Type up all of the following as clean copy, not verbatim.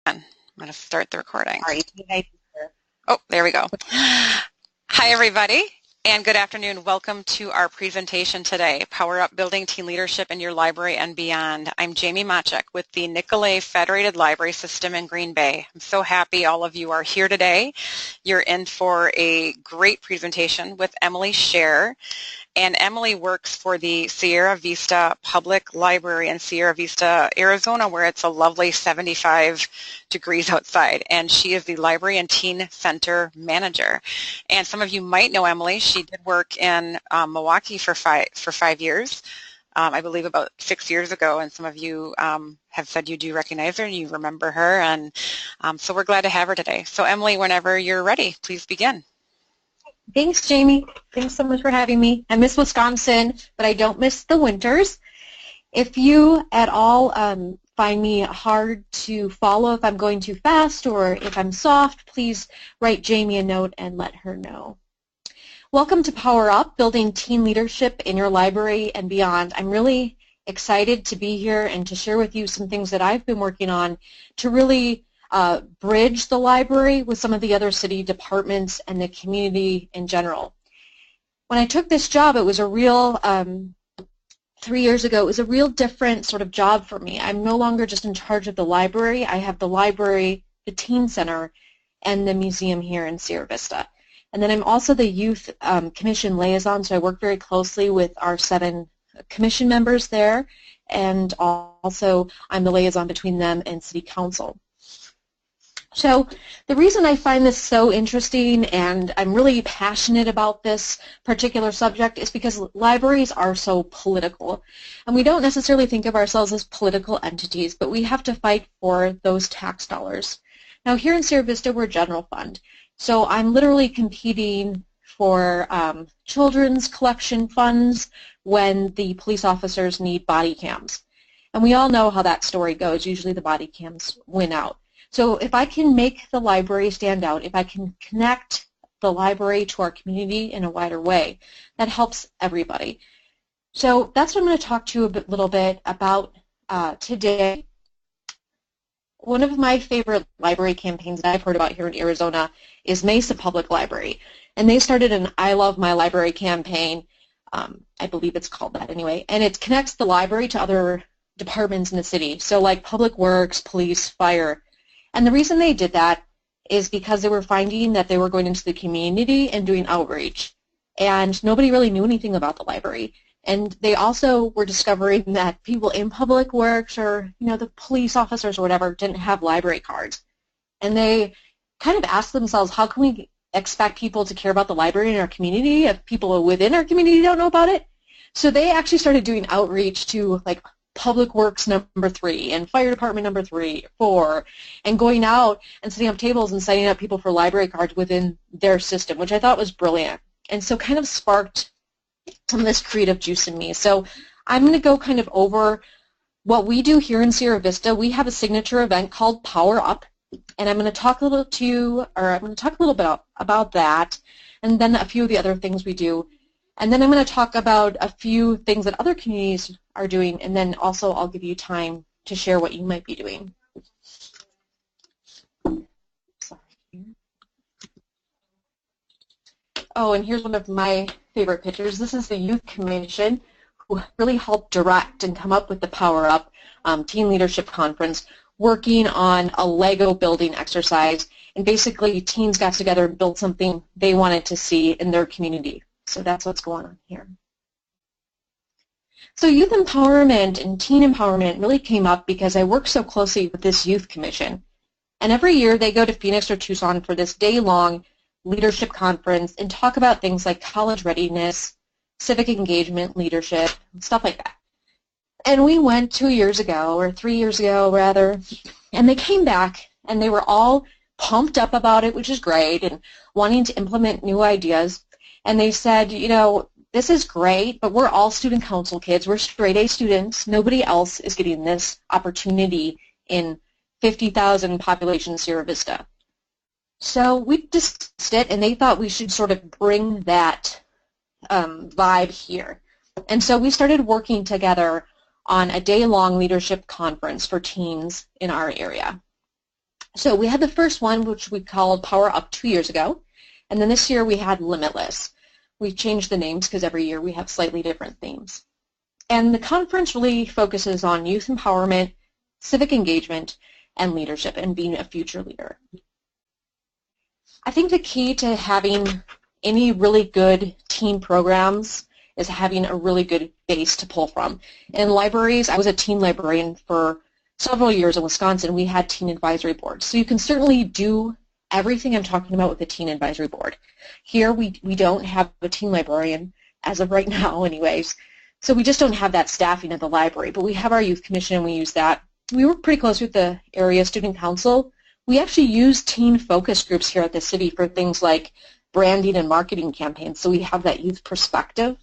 I'm going to start the recording. Sorry. Oh, there we go. Hi, everybody, and good afternoon. Welcome to our presentation today, Power Up Building Teen Leadership in Your Library and Beyond. I'm Jamie Machek with the Nicolet Federated Library System in Green Bay. I'm so happy all of you are here today. You're in for a great presentation with Emily Scherrer. And Emily works for the Sierra Vista Public Library in Sierra Vista, Arizona, where it's a lovely 75 degrees outside. And she is the Library and Teen Center Manager. And some of you might know Emily. She did work in Milwaukee for 5 years, I believe about 6 years ago. And some of you have said you do recognize her and you remember her. And so we're glad to have her today. So Emily, whenever you're ready, please begin. Thanks, Jamie. Thanks so much for having me. I miss Wisconsin, but I don't miss the winters. If you at all find me hard to follow, if I'm going too fast or if I'm soft, please write Jamie a note and let her know. Welcome to Power Up, Building Teen Leadership in Your Library and Beyond. I'm really excited to be here and to share with you some things that I've been working on to really bridge the library with some of the other city departments and the community in general. When I took this job, it was a real, 3 years ago, it was a real different sort of job for me. I'm no longer just in charge of the library. I have the library, the teen center, and the museum here in Sierra Vista. And then I'm also the youth commission liaison, so I work very closely with our 7 commission members there, and also I'm the liaison between them and city council. So the reason I find this so interesting and I'm really passionate about this particular subject is because libraries are so political. And we don't necessarily think of ourselves as political entities, but we have to fight for those tax dollars. Now here in Sierra Vista, we're general fund. So I'm literally competing for children's collection funds when the police officers need body cams. And we all know how that story goes. Usually the body cams win out. So if I can make the library stand out, if I can connect the library to our community in a wider way, that helps everybody. So that's what I'm going to talk to you a little bit about today. One of my favorite library campaigns that I've heard about here in Arizona is Mesa Public Library. And they started an I Love My Library campaign. I believe it's called that anyway. And it connects the library to other departments in the city. So like Public Works, Police, Fire. And the reason they did that is because they were finding that they were going into the community and doing outreach. And nobody really knew anything about the library. And they also were discovering that people in Public Works or, the police officers or whatever didn't have library cards. And they kind of asked themselves, how can we expect people to care about the library in our community if people within our community don't know about it? So they actually started doing outreach to like Public Works number 3 and Fire Department number 3, 4, and going out and setting up tables and signing up people for library cards within their system, which I thought was brilliant. And so kind of sparked some of this creative juice in me. So I'm going to go kind of over what we do here in Sierra Vista. We have a signature event called Power Up, and I'm going to talk a little bit about that, and then a few of the other things we do. And then I'm going to talk about a few things that other communities are doing, and then also I'll give you time to share what you might be doing. Oh, and here's one of my favorite pictures. This is the Youth Commission, who really helped direct and come up with the Power Up Teen Leadership Conference, working on a Lego building exercise. And basically, teens got together and built something they wanted to see in their community. So that's what's going on here. So youth empowerment and teen empowerment really came up because I work so closely with this youth commission. And every year they go to Phoenix or Tucson for this day-long leadership conference and talk about things like college readiness, civic engagement, leadership, stuff like that. And we went 2 years ago, or 3 years ago rather, and they came back and they were all pumped up about it, which is great, and wanting to implement new ideas. And they said, this is great, but we're all student council kids. We're straight A students. Nobody else is getting this opportunity in 50,000 population Sierra Vista. So we discussed it, and they thought we should sort of bring that vibe here. And so we started working together on a day-long leadership conference for teens in our area. So we had the first one, which we called Powerup 2 years ago, and then this year we had Limitless. We've changed the names because every year we have slightly different themes. And the conference really focuses on youth empowerment, civic engagement, and leadership, and being a future leader. I think the key to having any really good teen programs is having a really good base to pull from. In libraries, I was a teen librarian for several years in Wisconsin. We had teen advisory boards. So you can certainly do everything I'm talking about with the teen advisory board. Here we don't have a teen librarian as of right now anyways. So we just don't have that staffing at the library, but we have our youth commission and we use that. We work pretty close with the area student council. We actually use teen focus groups here at the city for things like branding and marketing campaigns, so we have that youth perspective.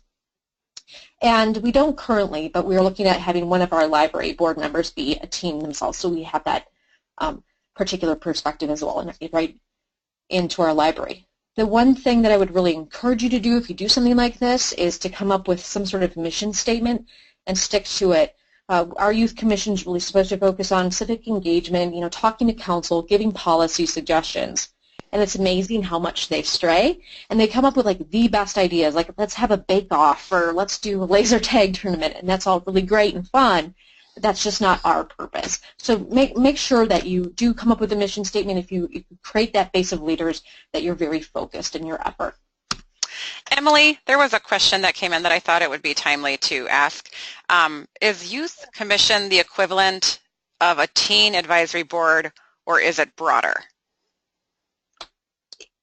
And we don't currently, but we're looking at having one of our library board members be a teen themselves, so we have that particular perspective as well, right into our library. The one thing that I would really encourage you to do if you do something like this is to come up with some sort of mission statement and stick to it. Our youth commission is really supposed to focus on civic engagement, talking to council, giving policy suggestions. And it's amazing how much they stray. And they come up with like the best ideas, like let's have a bake-off or let's do a laser tag tournament. And that's all really great and fun, but that's just not our purpose. So make sure that you do come up with a mission statement if you create that base of leaders, that you're very focused in your effort. Emily, there was a question that came in that I thought it would be timely to ask. Is youth commission the equivalent of a teen advisory board, or is it broader?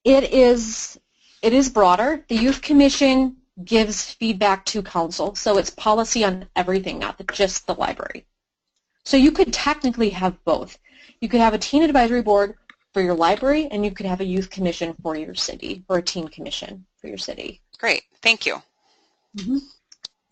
It is broader. The youth commission gives feedback to council, so it's policy on everything, not just the library. So you could technically have both. You could have a teen advisory board for your library, and you could have a youth commission for your city, or a teen commission for your city. Great, thank you. Mm-hmm.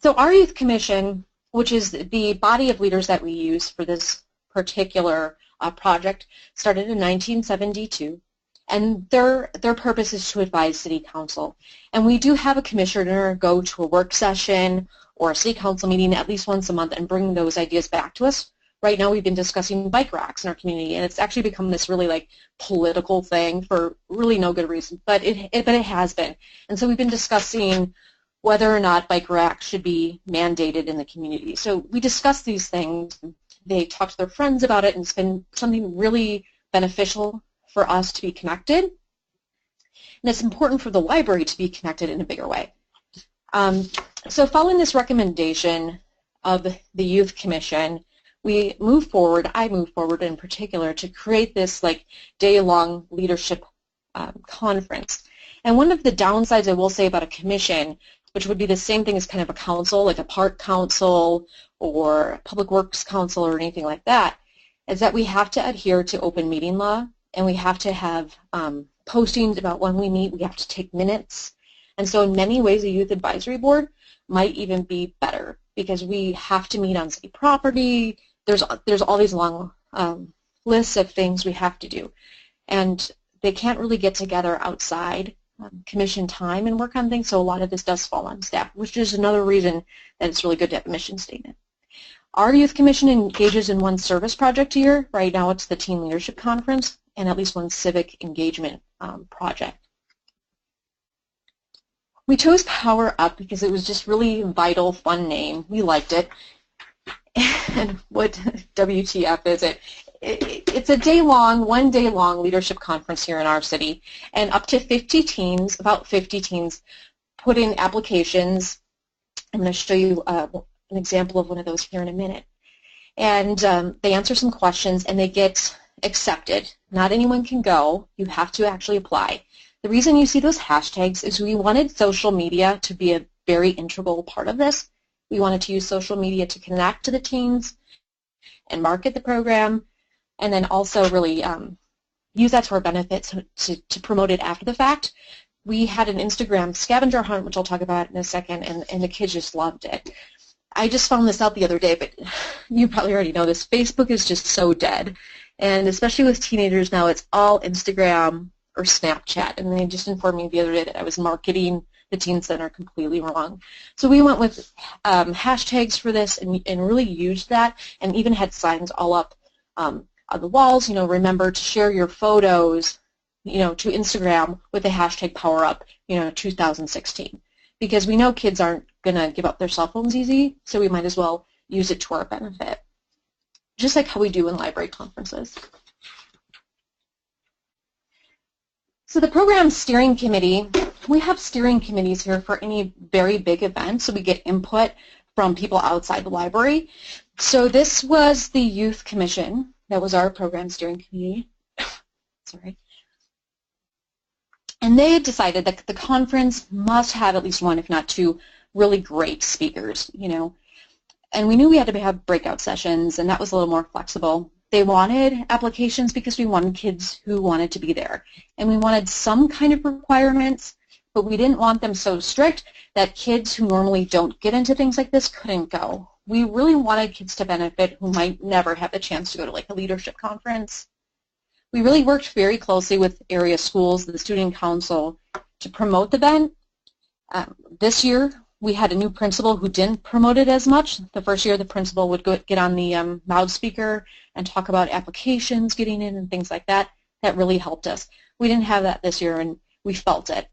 So our youth commission, which is the body of leaders that we use for this particular project, started in 1972, and their purpose is to advise city council. And we do have a commissioner go to a work session or a city council meeting at least once a month and bring those ideas back to us. Right now we've been discussing bike racks in our community, and it's actually become this really like political thing for really no good reason, but it has been. And so we've been discussing whether or not bike racks should be mandated in the community. So we discuss these things. They talk to their friends about it, and it's been something really beneficial for us to be connected. And it's important for the library to be connected in a bigger way. So following this recommendation of the Youth Commission, I move forward in particular to create this like day-long leadership conference. And one of the downsides I will say about a commission, which would be the same thing as kind of a council, like a park council or public works council or anything like that, is that we have to adhere to open meeting law, and we have to have postings about when we meet. We have to take minutes. And so in many ways, a youth advisory board might even be better because we have to meet on city property. There's all these long lists of things we have to do. And they can't really get together outside commission time and work on things, so a lot of this does fall on staff, which is another reason that it's really good to have a mission statement. Our youth commission engages in one service project a year. Right now it's the Teen Leadership Conference, and at least one civic engagement project. We chose Powerup because it was just really vital, fun name. We liked it. And what WTF is it? It's a day-long, one-day-long leadership conference here in our city, and up to 50 teens, about 50 teens, put in applications. I'm going to show you an example of one of those here in a minute. And they answer some questions, and they get accepted. Not anyone can go. You have to actually apply. The reason you see those hashtags is we wanted social media to be a very integral part of this. We wanted to use social media to connect to the teens and market the program, and then also really use that to our benefit to promote it after the fact. We had an Instagram scavenger hunt, which I'll talk about in a second, and the kids just loved it. I just found this out the other day, but you probably already know this. Facebook is just so dead, and especially with teenagers now, it's all Instagram or Snapchat, and they just informed me the other day that I was marketing the Teen Center completely wrong. So we went with hashtags for this and really used that, and even had signs all up the walls, remember to share your photos, to Instagram with the hashtag Powerup, 2016. Because we know kids aren't going to give up their cell phones easy, so we might as well use it to our benefit, just like how we do in library conferences. So the program steering committee, we have steering committees here for any very big event, so we get input from people outside the library. So this was the Youth Commission. That was our program steering committee. Sorry. And they decided that the conference must have at least one, if not two, really great speakers, And we knew we had to have breakout sessions, and that was a little more flexible. They wanted applications because we wanted kids who wanted to be there. And we wanted some kind of requirements, but we didn't want them so strict that kids who normally don't get into things like this couldn't go. We really wanted kids to benefit who might never have the chance to go to like a leadership conference. We really worked very closely with area schools, the student council, to promote the event. This year, we had a new principal who didn't promote it as much. The first year, the principal would get on the loudspeaker and talk about applications getting in and things like that. That really helped us. We didn't have that this year, and we felt it.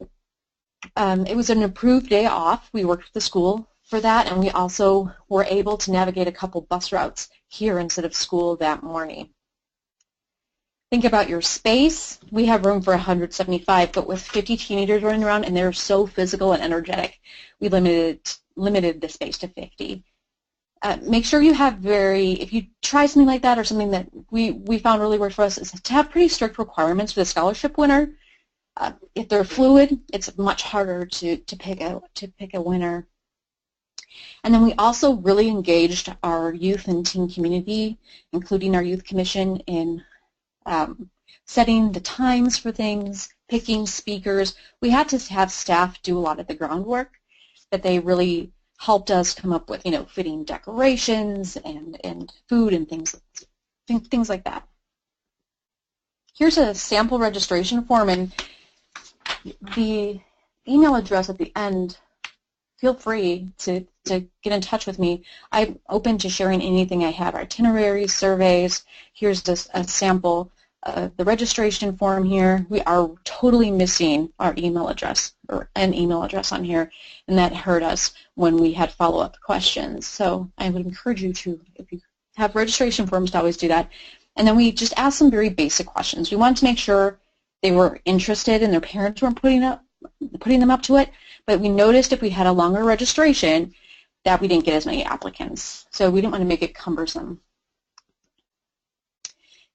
It was an approved day off. We worked with the school for that, and we also were able to navigate a couple bus routes here instead of school that morning. Think about your space. We have room for 175, but with 50 teenagers running around, and they're so physical and energetic, we limited the space to 50. Make sure you have if you try something like that or something that we found really worked for us, is to have pretty strict requirements for the scholarship winner. If they're fluid, it's much harder to pick a winner. And then we also really engaged our youth and teen community, including our youth commission, in setting the times for things, picking speakers. We had to have staff do a lot of the groundwork, but they really helped us come up with, fitting decorations and food and things like that. Here's a sample registration form, and the email address at the end, feel free to get in touch with me. I'm open to sharing anything I have, itineraries, surveys. Here's just a sample of the registration form here. We are totally missing our email address, or an email address on here, and that hurt us when we had follow-up questions. So I would encourage you to, if you have registration forms, to always do that. And then we just asked some very basic questions. We wanted to make sure they were interested and their parents weren't putting them up to it, but we noticed if we had a longer registration that we didn't get as many applicants. So we didn't want to make it cumbersome.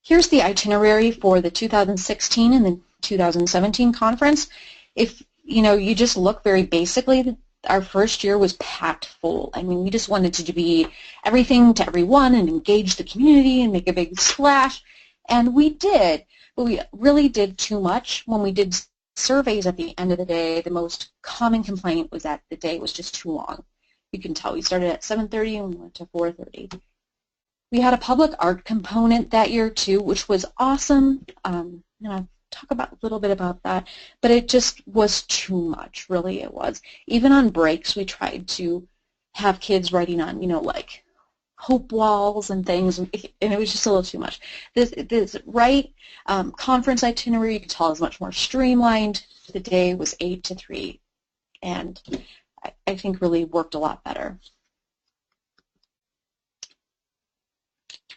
Here's the itinerary for the 2016 and the 2017 conference. If you just look very basically, our first year was packed full. I mean, we just wanted to be everything to everyone and engage the community and make a big splash, and we did. But we really did too much. When we did surveys at the end of the day, the most common complaint was that the day was just too long. You can tell we started at 7:30 and we went to 4:30. We had a public art component that year too, which was awesome. I'll talk a little bit about that, but it just was too much, really it was. Even on breaks, we tried to have kids writing on, like hope walls and things, and it was just a little too much. This conference itinerary, you can tell, is much more streamlined. The day was 8 to 3, and I think really worked a lot better.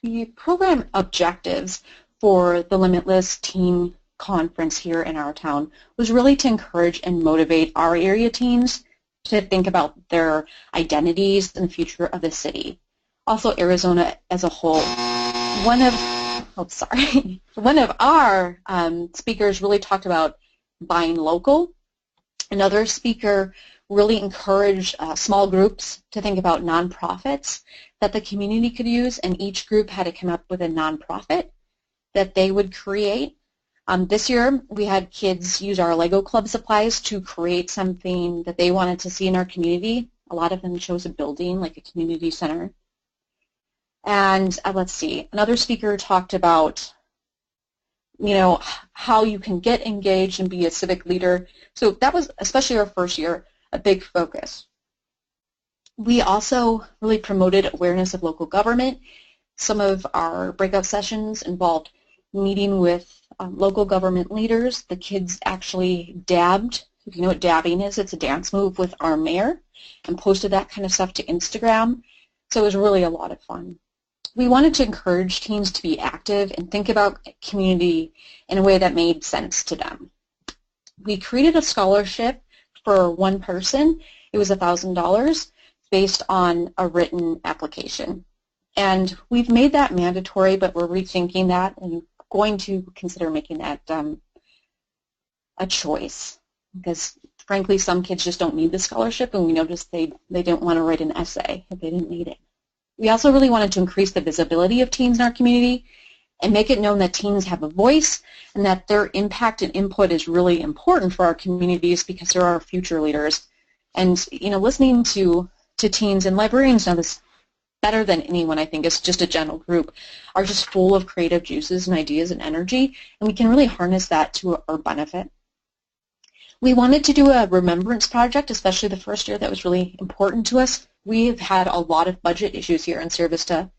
The program objectives for the Limitless Teen Conference here in our town was really to encourage and motivate our area teens to think about their identities and the future of the city. Also, Arizona as a whole. One of our speakers really talked about buying local. Another speaker really encouraged small groups to think about nonprofits that the community could use, and each group had to come up with a nonprofit that they would create. This year, we had kids use our Lego Club supplies to create something that they wanted to see in our community. A lot of them chose a building, like a community center. And let's see, another speaker talked about, how you can get engaged and be a civic leader. So that was, especially our first year, a big focus. We also really promoted awareness of local government. Some of our breakout sessions involved meeting with local government leaders. The kids actually dabbed. If you know what dabbing is, it's a dance move with our mayor, and posted that kind of stuff to Instagram. So it was really a lot of fun. We wanted to encourage teens to be active and think about community in a way that made sense to them. We created a scholarship for one person. It was $1,000 based on a written application. And we've made that mandatory, but we're rethinking that and going to consider making that a choice, because frankly some kids just don't need the scholarship, and we noticed they don't want to write an essay if they didn't need it. We also really wanted to increase the visibility of teens in our community and make it known that teens have a voice and that their impact and input is really important for our communities because they're our future leaders. And listening to teens, and librarians know this better than anyone, I think, is just a general group, are just full of creative juices and ideas and energy, and we can really harness that to our benefit. We wanted to do a remembrance project, especially the first year. That was really important to us. We have had a lot of budget issues here in Sierra Vista.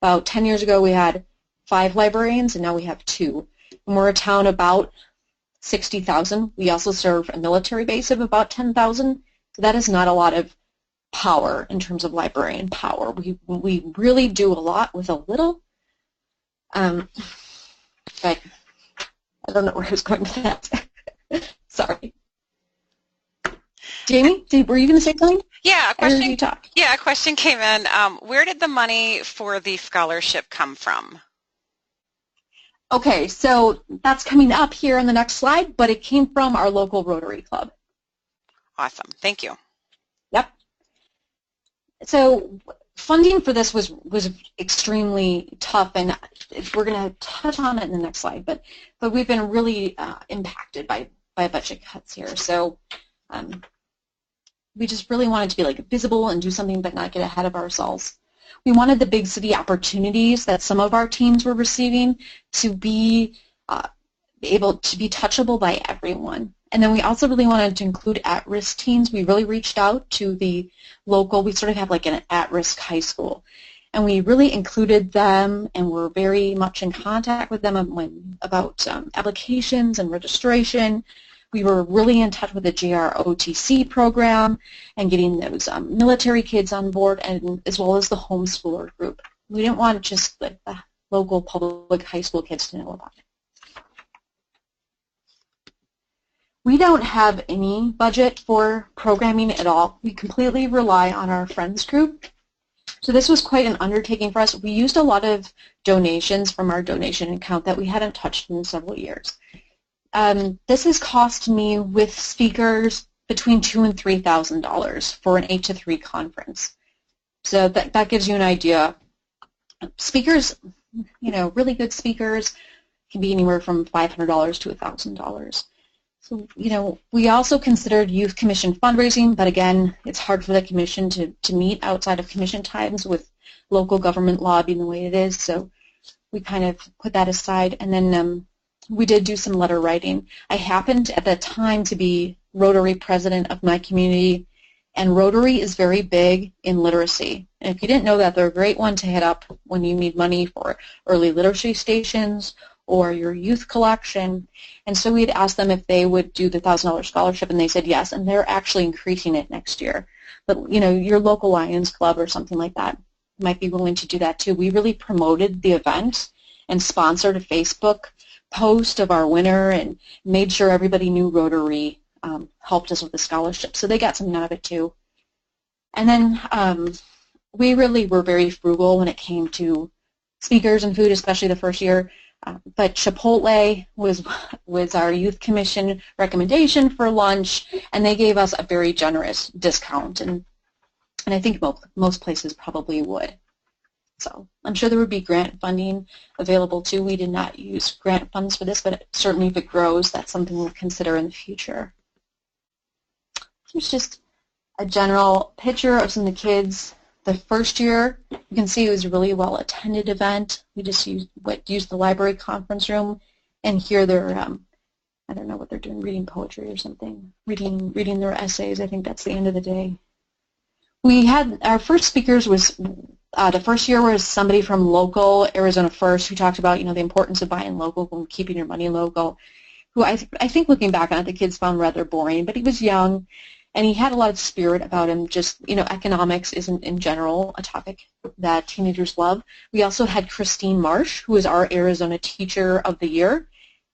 About 10 years ago, we had 5 librarians, and now we have 2. And we're a town about 60,000. We also serve a military base of about 10,000, so that is not a lot of power in terms of librarian power. We really do a lot with a little. But I don't know where I was going with that. Sorry. Jamie, were you going to say something? Yeah, a I heard question. you talk. Yeah, a question came in. Where did the money for the scholarship come from? Okay, so that's coming up here on the next slide, but it came from our local Rotary Club. Awesome. Thank you. Yep. So funding for this was extremely tough, and we're going to touch on it in the next slide, but we've been really impacted by budget cuts here. So we just really wanted to be visible and do something but not get ahead of ourselves. We wanted the big city opportunities that some of our teams were receiving to be able to be touchable by everyone. And then we also really wanted to include at-risk teens. We really reached out to the local, we sort of have an at-risk high school. And we really included them and were very much in contact with them about applications and registration. We were really in touch with the GROTC program and getting those military kids on board, and as well as the homeschooler group. We didn't want just the local public high school kids to know about it. We don't have any budget for programming at all. We completely rely on our friends group. So this was quite an undertaking for us. We used a lot of donations from our donation account that we hadn't touched in several years. This has cost me with speakers between $2,000 and $3,000 for an 8 to 3 conference. So that gives you an idea. Speakers, really good speakers can be anywhere from $500 to $1,000. So, we also considered youth commission fundraising, but again, it's hard for the commission to meet outside of commission times with local government lobbying the way it is, so we kind of put that aside. And then we did do some letter writing. I happened at that time to be Rotary president of my community, and Rotary is very big in literacy. And if you didn't know that, they're a great one to hit up when you need money for early literacy stations or your youth collection. And so we'd asked them if they would do the $1,000 scholarship, and they said yes, and they're actually increasing it next year. But, your local Lions Club or something like that might be willing to do that too. We really promoted the event and sponsored a Facebook post of our winner and made sure everybody knew Rotary helped us with the scholarship. So they got something out of it too. And then we really were very frugal when it came to speakers and food, especially the first year. But Chipotle was our youth commission recommendation for lunch, and they gave us a very generous discount, and I think most places probably would. So I'm sure there would be grant funding available too. We did not use grant funds for this, but certainly if it grows, that's something we'll consider in the future. Here's just a general picture of some of the kids. The first year, you can see it was a really well-attended event. We just used the library conference room, and here they're, I don't know what they're doing, reading poetry or something, reading their essays. I think that's the end of the day. We had, our first speakers was The first year was somebody from local Arizona First who talked about, the importance of buying local and keeping your money local, who I think looking back on it, the kids found rather boring, but he was young and he had a lot of spirit about him. Just, economics isn't in general a topic that teenagers love. We also had Christine Marsh, who was our Arizona Teacher of the Year,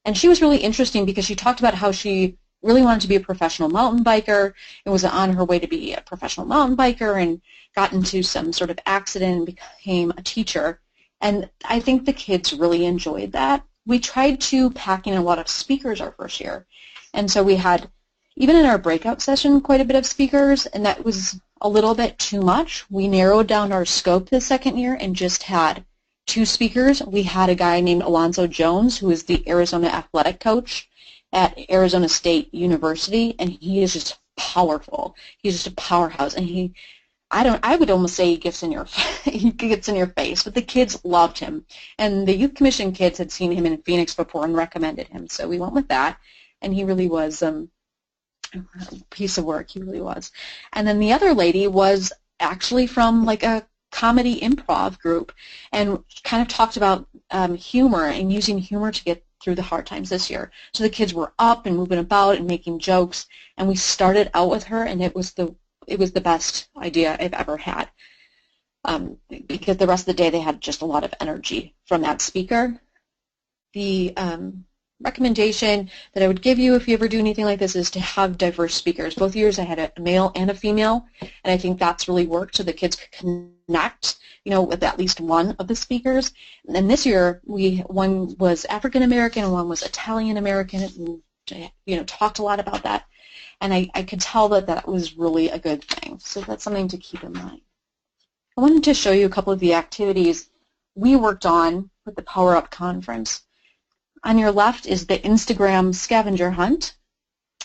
and she was really interesting because she talked about how she really wanted to be a professional mountain biker and was on her way to be a professional mountain biker and got into some sort of accident and became a teacher. And I think the kids really enjoyed that. We tried to pack in a lot of speakers our first year. And so we had, even in our breakout session, quite a bit of speakers, and that was a little bit too much. We narrowed down our scope the second year and just had 2 speakers. We had a guy named Alonzo Jones, who is the Arizona athletic coach at Arizona State University, and he is just powerful. He's just a powerhouse, and I would almost say he gets in your face, but the kids loved him. And the Youth Commission kids had seen him in Phoenix before and recommended him, so we went with that, and he really was a piece of work. He really was. And then the other lady was actually from like a comedy improv group and kind of talked about humor and using humor to get through the hard times this year. So the kids were up and moving about and making jokes, and we started out with her, and it was the best idea I've ever had, because the rest of the day they had just a lot of energy from that speaker. The recommendation that I would give you if you ever do anything like this is to have diverse speakers. Both years I had a male and a female, and I think that's really worked so the kids could connect, with at least one of the speakers. And then this year, one was African American and one was Italian American, and talked a lot about that. And I could tell that was really a good thing. So that's something to keep in mind. I wanted to show you a couple of the activities we worked on with the Powerup conference. On your left is the Instagram scavenger hunt.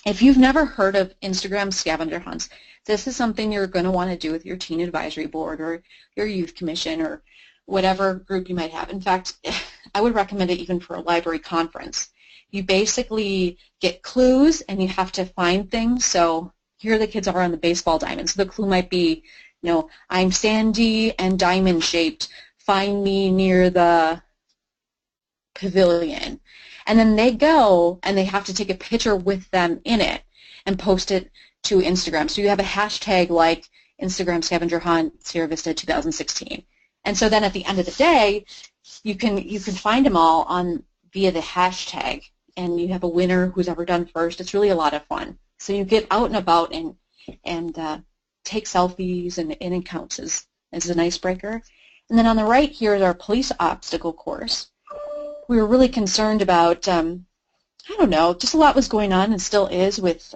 If you've never heard of Instagram scavenger hunts, this is something you're going to want to do with your teen advisory board or your youth commission or whatever group you might have. In fact, I would recommend it even for a library conference. You basically get clues and you have to find things. So here the kids are on the baseball diamond. So the clue might be, I'm sandy and diamond shaped. Find me near the pavilion. And then they go and they have to take a picture with them in it and post it to Instagram. So you have a hashtag like Instagram scavenger hunt Sierra Vista 2016. And so then at the end of the day, you can find them all via the hashtag, and you have a winner who's ever done first. It's really a lot of fun. So you get out and about and take selfies, and it counts as an icebreaker. And then on the right here is our police obstacle course. We were really concerned about, just a lot was going on and still is with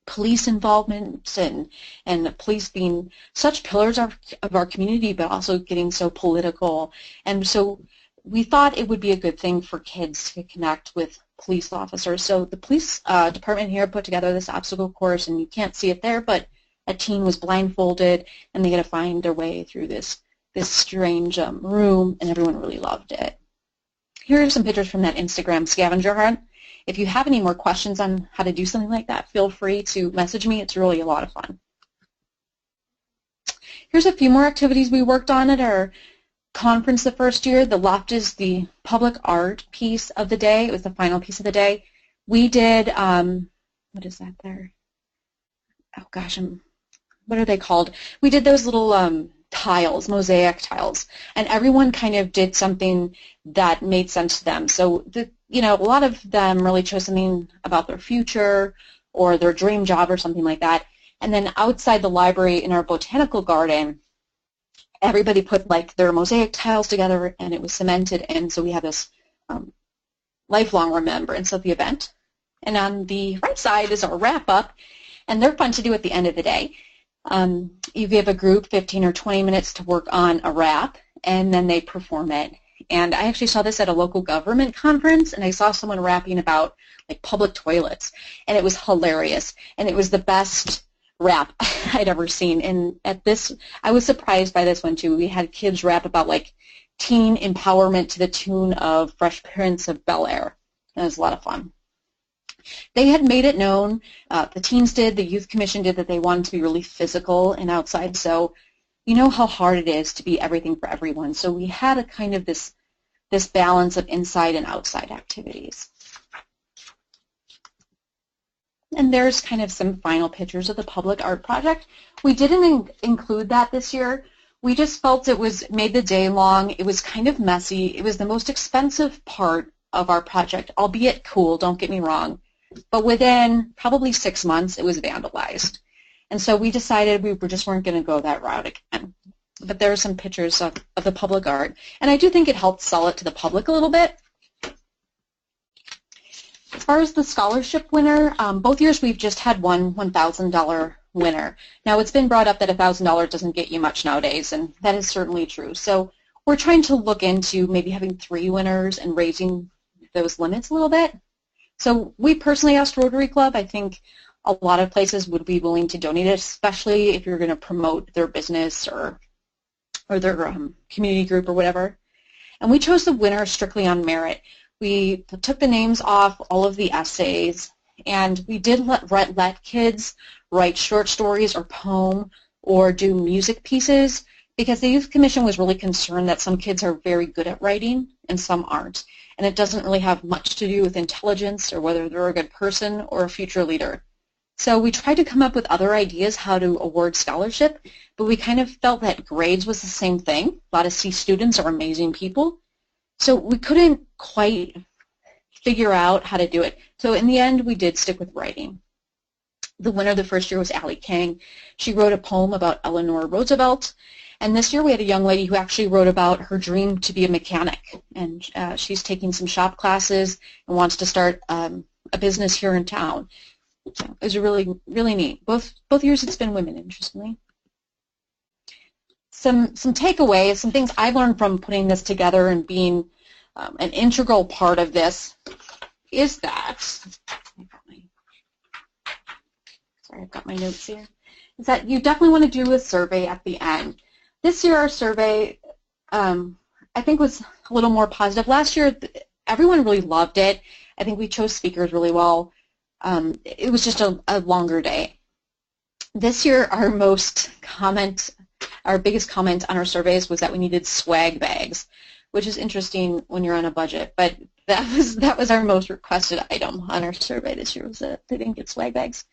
police involvement and the police being such pillars of our community, but also getting so political. And so we thought it would be a good thing for kids to connect with police officers. So the police department here put together this obstacle course, and you can't see it there, but a teen was blindfolded, and they had to find their way through this strange room, and everyone really loved it. Here are some pictures from that Instagram scavenger hunt. If you have any more questions on how to do something like that, feel free to message me. It's really a lot of fun. Here's a few more activities we worked on at our conference the first year. The left is the public art piece of the day. It was the final piece of the day. We did, what is that there? Oh gosh, what are they called? We did those little tiles, mosaic tiles, and everyone kind of did something that made sense to them. So a lot of them really chose something about their future or their dream job or something like that. And then outside the library in our botanical garden, everybody put like their mosaic tiles together, and it was cemented, and so we have this lifelong remembrance of the event. And on the right side is our wrap-up, and they're fun to do at the end of the day. You give a group 15 or 20 minutes to work on a rap, and then they perform it. And I actually saw this at a local government conference, and I saw someone rapping about like public toilets, and it was hilarious, and it was the best rap I'd ever seen. And at this, I was surprised by this one too. We had kids rap about like teen empowerment to the tune of Fresh Prince of Bel-Air. It was a lot of fun. They had made it known, the teens did, the youth commission did, that they wanted to be really physical and outside. So you know how hard it is to be everything for everyone. So we had a kind of this balance of inside and outside activities. And there's kind of some final pictures of the public art project. We didn't include that this year. We just felt it made the day long. It was kind of messy. It was the most expensive part of our project, albeit cool, don't get me wrong. But within probably 6 months, it was vandalized. And so we decided we just weren't going to go that route again. But there are some pictures of the public art. And I do think it helped sell it to the public a little bit. As far as the scholarship winner, both years we've just had one $1,000 winner. Now it's been brought up that $1,000 doesn't get you much nowadays, and that is certainly true. So we're trying to look into maybe having 3 winners and raising those limits a little bit. So we personally asked Rotary Club. I think a lot of places would be willing to donate it, especially if you're going to promote their business or their community group or whatever. And we chose the winner strictly on merit. We took the names off all of the essays, and we did let kids write short stories or poem or do music pieces, because the Youth Commission was really concerned that some kids are very good at writing and some aren't. And it doesn't really have much to do with intelligence or whether they're a good person or a future leader. So we tried to come up with other ideas how to award scholarship, but we kind of felt that grades was the same thing. A lot of C students are amazing people. So we couldn't quite figure out how to do it. So in the end, we did stick with writing. The winner the first year was Allie Kang. She wrote a poem about Eleanor Roosevelt. And this year we had a young lady who actually wrote about her dream to be a mechanic. And she's taking some shop classes and wants to start a business here in town. So it was really, really neat. Both years it's been women, interestingly. Some takeaways, some things I learned from putting this together and being an integral part of this is that, sorry, I've got my notes here, is that you definitely want to do a survey at the end. This year our survey, I think, was a little more positive. Last year, everyone really loved it. I think we chose speakers really well. It was just a longer day. This year, our biggest comment on our surveys was that we needed swag bags, which is interesting when you're on a budget. But that was our most requested item on our survey this year, was that they didn't get swag bags.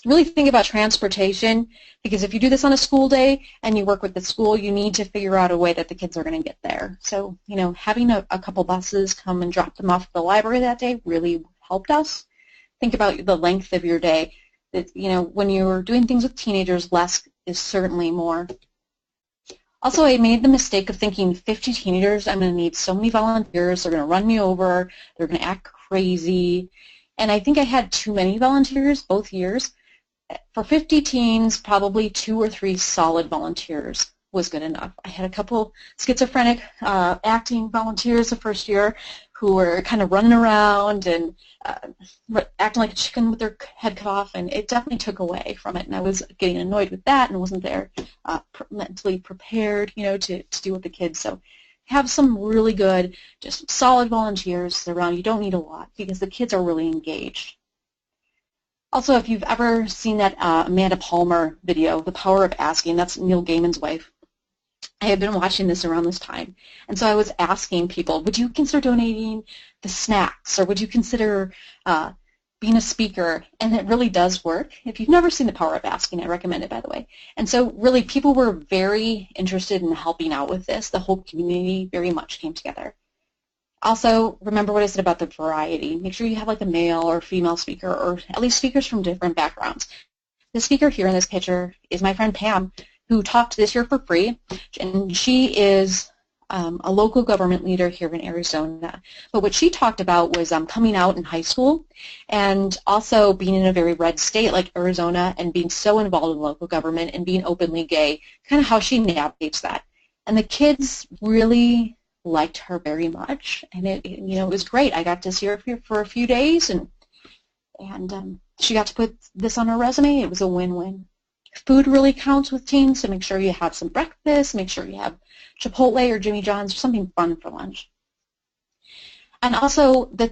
Really think about transportation, because if you do this on a school day and you work with the school, you need to figure out a way that the kids are going to get there. So, having a couple buses come and drop them off at the library that day really helped us. Think about the length of your day. That, when you're doing things with teenagers, less is certainly more. Also, I made the mistake of thinking 50 teenagers, I'm going to need so many volunteers, they're going to run me over, they're going to act crazy. And I think I had too many volunteers both years. For 50 teens, probably 2 or 3 solid volunteers was good enough. I had a couple schizophrenic acting volunteers the first year who were kind of running around and acting like a chicken with their head cut off, and it definitely took away from it. And I was getting annoyed with that and wasn't there mentally prepared, to deal with the kids. So have some really good, just solid volunteers around. You don't need a lot because the kids are really engaged. Also, if you've ever seen that Amanda Palmer video, The Power of Asking, that's Neil Gaiman's wife. I had been watching this around this time, and so I was asking people, would you consider donating the snacks, or would you consider being a speaker? And it really does work. If you've never seen The Power of Asking, I recommend it, by the way. And so really people were very interested in helping out with this. The whole community very much came together. Also, remember what I said about the variety. Make sure you have like a male or female speaker, or at least speakers from different backgrounds. The speaker here in this picture is my friend Pam, who talked this year for free, and she is a local government leader here in Arizona. But what she talked about was coming out in high school and also being in a very red state like Arizona and being so involved in local government and being openly gay, kind of how she navigates that. And the kids really liked her very much, and it was great. I got to see her for a few days, and she got to put this on her resume. It was a win-win. Food really counts with teens, so make sure you have some breakfast, make sure you have Chipotle or Jimmy John's or something fun for lunch. And also, the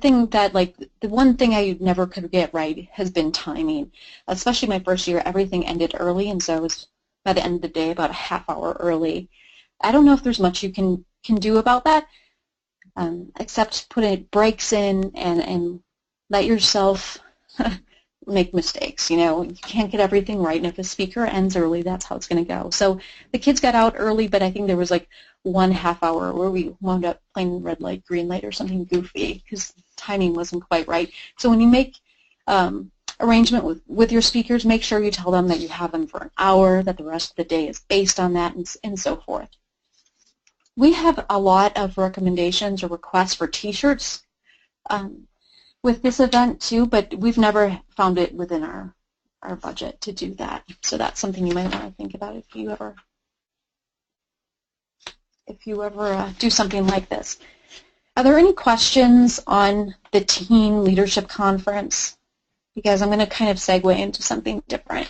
one thing I never could get right has been timing. Especially my first year, everything ended early, and so by the end of the day, about a half hour early. I don't know if there's much you can do about that, except put breaks in and let yourself make mistakes. You can't get everything right, and if a speaker ends early, that's how it's going to go. So the kids got out early, but I think there was like 1 half hour where we wound up playing red light, green light, or something goofy because timing wasn't quite right. So when you make arrangement with your speakers, make sure you tell them that you have them for an hour, that the rest of the day is based on that, and so forth. We have a lot of recommendations or requests for T-shirts with this event too, but we've never found it within our budget to do that. So that's something you might want to think about if you ever do something like this. Are there any questions on the Teen Leadership Conference? Because I'm going to kind of segue into something different.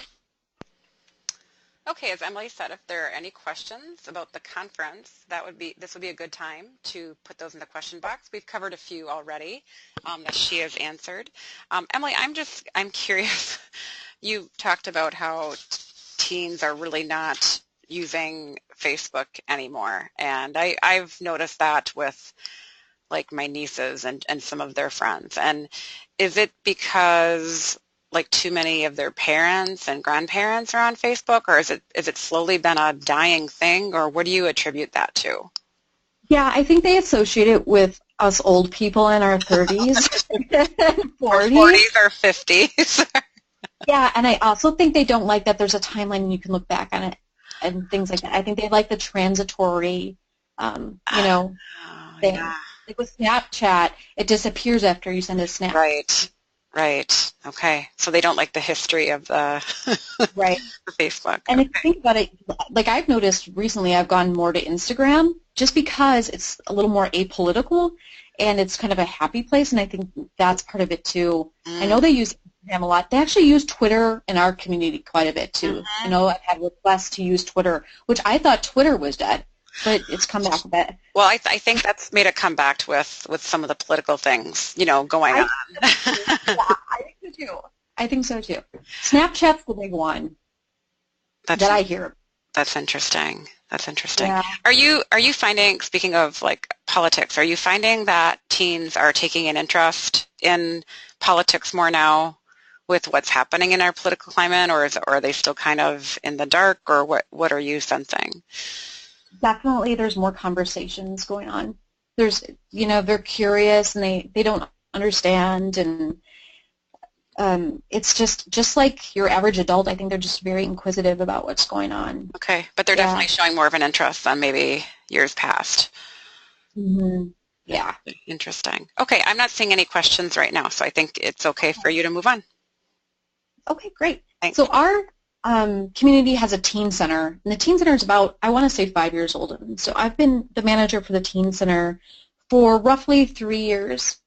Okay, as Emily said, if there are any questions about the conference, this would be a good time to put those in the question box. We've covered a few already that she has answered. Emily, I'm curious. You talked about how teens are really not using Facebook anymore, and I've noticed that with like my nieces and some of their friends. And is it because like too many of their parents and grandparents are on Facebook, or is it slowly been a dying thing, or what do you attribute that to? Yeah, I think they associate it with us old people in our 30s, 40s. Or 40s or 50s. Yeah, and I also think they don't like that there's a timeline and you can look back on it and things like that. I think they like the transitory, thing. Yeah. Like with Snapchat, it disappears after you send a snap. Right. Okay. So they don't like the history of the right. the Facebook. And okay. If you think about it, like I've noticed recently, I've gone more to Instagram just because it's a little more apolitical and it's kind of a happy place, and I think that's part of it too. I know they use Instagram a lot. They actually use Twitter in our community quite a bit too. I know I've had requests to use Twitter, which I thought Twitter was dead, but it's come back a bit. Well, I think that's made a comeback with some of the political things, going on. I think so too. Snapchat's the big one that I hear. That's interesting. Yeah. Are you finding, speaking of like politics, are you finding that teens are taking an interest in politics more now with what's happening in our political climate, or are they still kind of in the dark, or what are you sensing? Definitely there's more conversations going on. They're curious and they don't understand, and it's just like your average adult. I think they're just very inquisitive about what's going on. Okay, but they're definitely showing more of an interest than maybe years past. Mm-hmm. Yeah. Interesting. Okay, I'm not seeing any questions right now, so I think it's okay for you to move on. Okay, great. Thanks. So our community has a teen center, and the teen center is about, I want to say, 5 years old. And so I've been the manager for the teen center for roughly 3 years.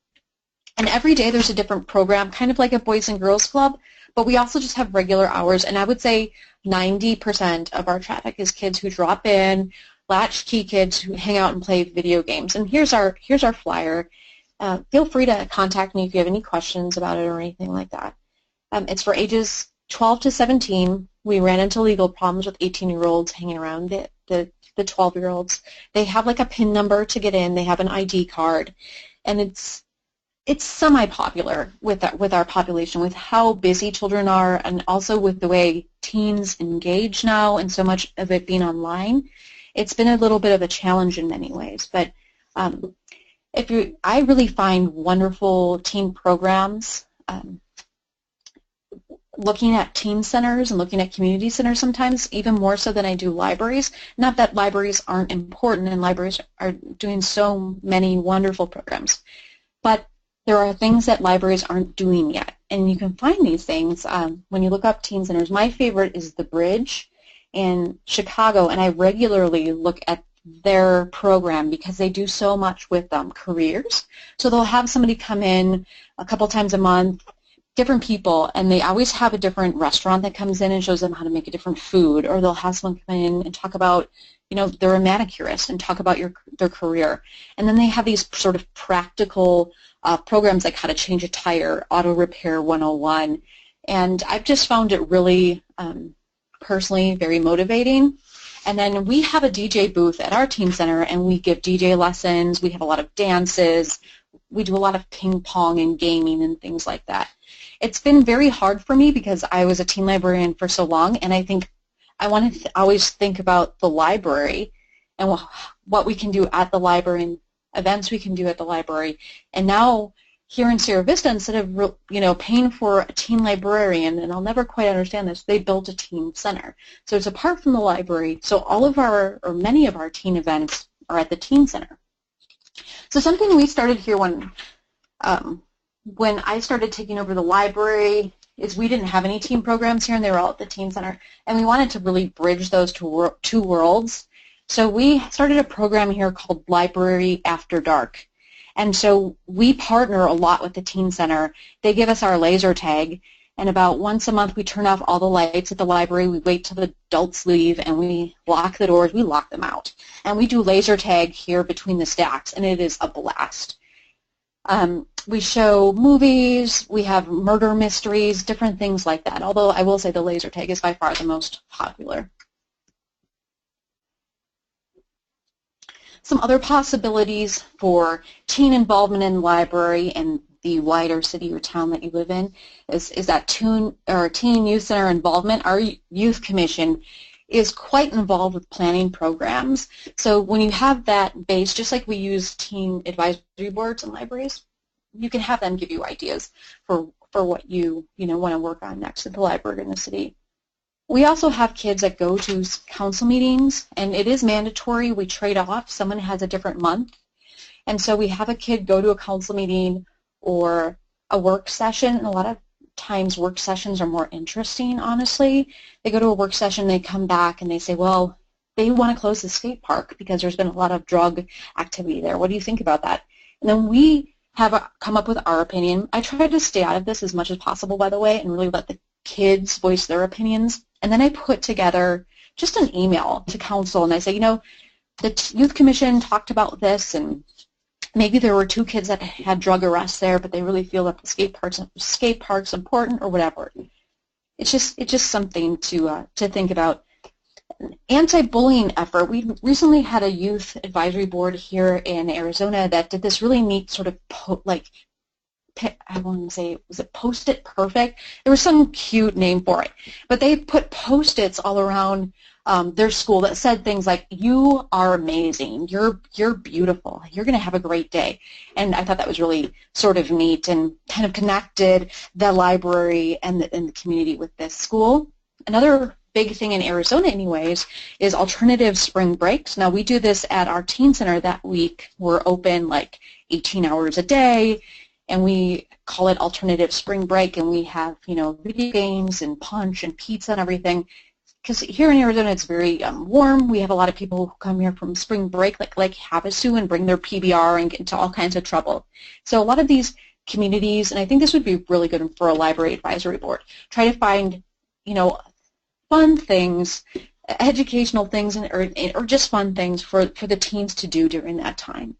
And every day there's a different program, kind of like a Boys and Girls Club, but we also just have regular hours. And I would say 90% of our traffic is kids who drop in, latchkey kids who hang out and play video games. And here's our flyer. Feel free to contact me if you have any questions about it or anything like that. It's for ages 12 to 17. We ran into legal problems with 18-year-olds hanging around the 12-year-olds. They have like a PIN number to get in. They have an ID card, and it's semi-popular with our population, with how busy children are, and also with the way teens engage now, and so much of it being online. It's been a little bit of a challenge in many ways, but I really find wonderful teen programs. Looking at teen centers and looking at community centers sometimes even more so than I do libraries. Not that libraries aren't important, and libraries are doing so many wonderful programs, but there are things that libraries aren't doing yet, and you can find these things when you look up teen centers. My favorite is The Bridge in Chicago, and I regularly look at their program because they do so much with careers. So they'll have somebody come in a couple times a month, different people, and they always have a different restaurant that comes in and shows them how to make a different food, or they'll have someone come in and talk about, they're a manicurist and talk about their career. And then they have these sort of practical programs like how to change a tire, auto repair 101, and I've just found it really personally very motivating. And then we have a DJ booth at our teen center, and we give DJ lessons. We have a lot of dances. We do a lot of ping pong and gaming and things like that. It's been very hard for me because I was a teen librarian for so long, and I think I want to always think about the library and what we can do at the library and events we can do at the library. And now here in Sierra Vista, instead of paying for a teen librarian, and I'll never quite understand this, they built a teen center. So it's apart from the library. So all of our, or many of our teen events are at the teen center. So something we started here when I started taking over the library is we didn't have any teen programs here, and they were all at the teen center, and we wanted to really bridge those two worlds. So we started a program here called Library After Dark. And so we partner a lot with the teen center. They give us our laser tag, and about once a month we turn off all the lights at the library. We wait till the adults leave, and we lock the doors. We lock them out. And we do laser tag here between the stacks, and it is a blast. We show movies. We have murder mysteries, different things like that, although I will say the laser tag is by far the most popular. Some other possibilities for teen involvement in the library and the wider city or town that you live in is that teen youth center involvement. Our youth commission is quite involved with planning programs. So when you have that base, just like we use teen advisory boards in libraries, you can have them give you ideas for what you want to work on next at the library in the city. We also have kids that go to council meetings, and it is mandatory. We trade off. Someone has a different month. And so we have a kid go to a council meeting or a work session. And a lot of times work sessions are more interesting, honestly. They go to a work session, they come back, and they say, well, they want to close the skate park because there's been a lot of drug activity there. What do you think about that? And then we have come up with our opinion. I try to stay out of this as much as possible, by the way, and really let the kids voice their opinions. And then I put together just an email to council, and I say, the youth commission talked about this, and maybe there were 2 kids that had drug arrests there, but they really feel that the skate park's important or whatever. It's just something to think about. Anti-bullying effort. We recently had a youth advisory board here in Arizona that did this really neat sort of I want to say, was it Post-it Perfect? There was some cute name for it. But they put Post-its all around their school that said things like, you are amazing, you're beautiful, you're going to have a great day. And I thought that was really sort of neat and kind of connected the library and the community with this school. Another big thing in Arizona anyways is alternative spring breaks. Now we do this at our teen center that week. We're open like 18 hours a day, and we call it alternative spring break, and we have, video games and punch and pizza and everything. Because here in Arizona it's very warm. We have a lot of people who come here from spring break, like Havasu, and bring their PBR and get into all kinds of trouble. So a lot of these communities, and I think this would be really good for a library advisory board, try to find, fun things, educational things, or just fun things for the teens to do during that time.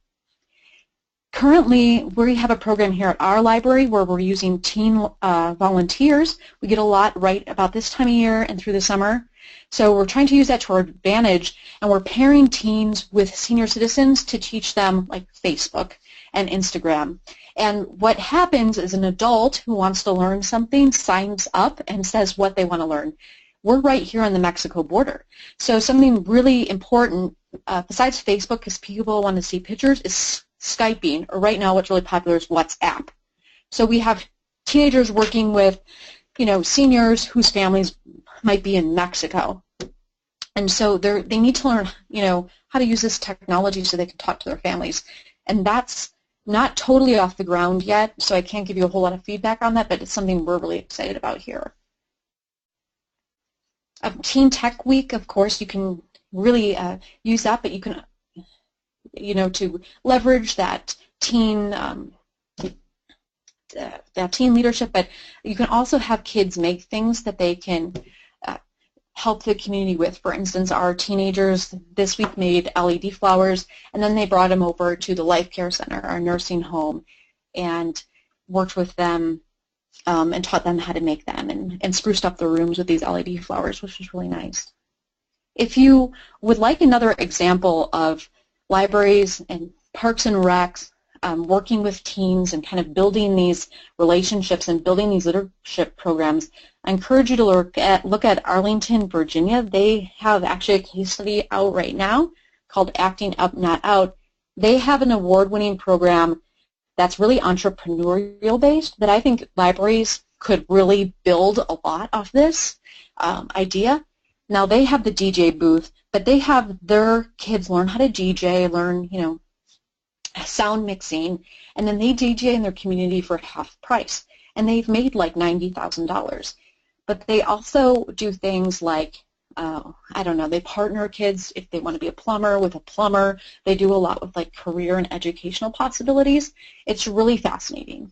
Currently, we have a program here at our library where we're using teen volunteers. We get a lot right about this time of year and through the summer. So we're trying to use that to our advantage, and we're pairing teens with senior citizens to teach them like Facebook and Instagram. And what happens is an adult who wants to learn something signs up and says what they want to learn. We're right here on the Mexico border. So something really important, besides Facebook, because people want to see pictures, is Skyping, or right now what's really popular is WhatsApp. So we have teenagers working with, seniors whose families might be in Mexico. And so they need to learn, how to use this technology so they can talk to their families. And that's not totally off the ground yet, so I can't give you a whole lot of feedback on that, but it's something we're really excited about here. Teen Tech Week, of course, you can really use that, but you can to leverage that teen leadership, but you can also have kids make things that they can help the community with. For instance, our teenagers this week made LED flowers, and then they brought them over to the Life Care Center, our nursing home, and worked with them and taught them how to make them and spruced up the rooms with these LED flowers, which was really nice. If you would like another example of libraries and parks and recs working with teens and kind of building these relationships and building these leadership programs, I encourage you to look at Arlington, Virginia. They have actually a case study out right now called Acting Up, Not Out. They have an award-winning program that's really entrepreneurial based that I think libraries could really build a lot off this idea. Now they have the DJ booth, but they have their kids learn how to DJ, learn, sound mixing, and then they DJ in their community for half price. And they've made like $90,000. But they also do things like, I don't know, they partner kids if they want to be a plumber with a plumber. They do a lot with like career and educational possibilities. It's really fascinating.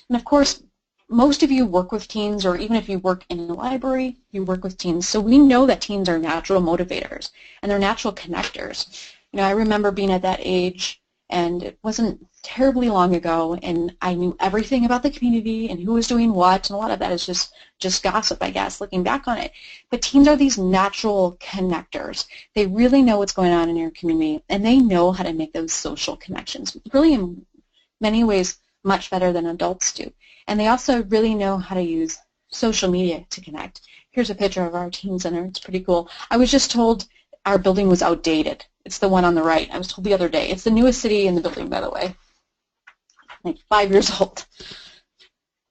And of course, most of you work with teens, or even if you work in a library, you work with teens. So we know that teens are natural motivators and they're natural connectors. I remember being at that age, and it wasn't terribly long ago, and I knew everything about the community and who was doing what, and a lot of that is just gossip, I guess, looking back on it. But teens are these natural connectors. They really know what's going on in your community, and they know how to make those social connections, really in many ways much better than adults do. And they also really know how to use social media to connect. Here's a picture of our teen center. It's pretty cool. I was just told our building was outdated. It's the one on the right. I was told the other day. It's the newest city in the building, by the way. Like 5 years old.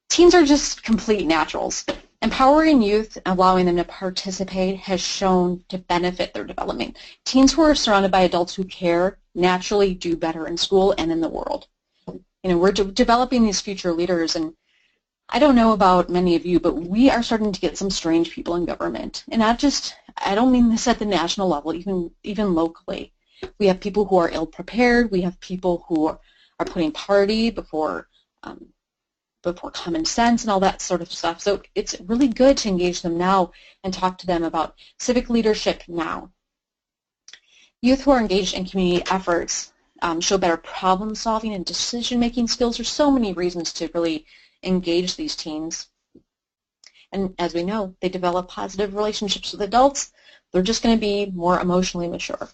Teens are just complete naturals. Empowering youth, allowing them to participate, has shown to benefit their development. Teens who are surrounded by adults who care naturally do better in school and in the world. We're developing these future leaders, and I don't know about many of you, but we are starting to get some strange people in government. And not just, I don't mean this at the national level, even locally. We have people who are ill-prepared. We have people who are putting party before common sense and all that sort of stuff. So it's really good to engage them now and talk to them about civic leadership now. Youth who are engaged in community efforts show better problem solving and decision making skills. There's so many reasons to really engage these teens. And as we know, they develop positive relationships with adults. They're just going to be more emotionally mature.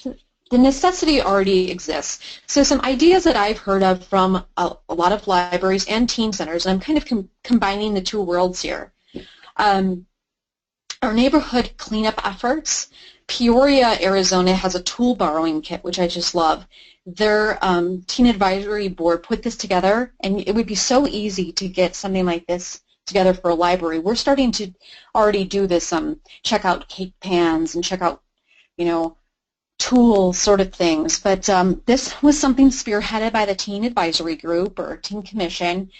The necessity already exists. So some ideas that I've heard of from a lot of libraries and teen centers, and I'm kind of combining the two worlds here. Our neighborhood cleanup efforts. Peoria, Arizona has a tool borrowing kit, which I just love. Their teen advisory board put this together, and it would be so easy to get something like this together for a library. We're starting to already do this, check out cake pans and check out, tool sort of things. But this was something spearheaded by the Teen Advisory Group or Teen Commission,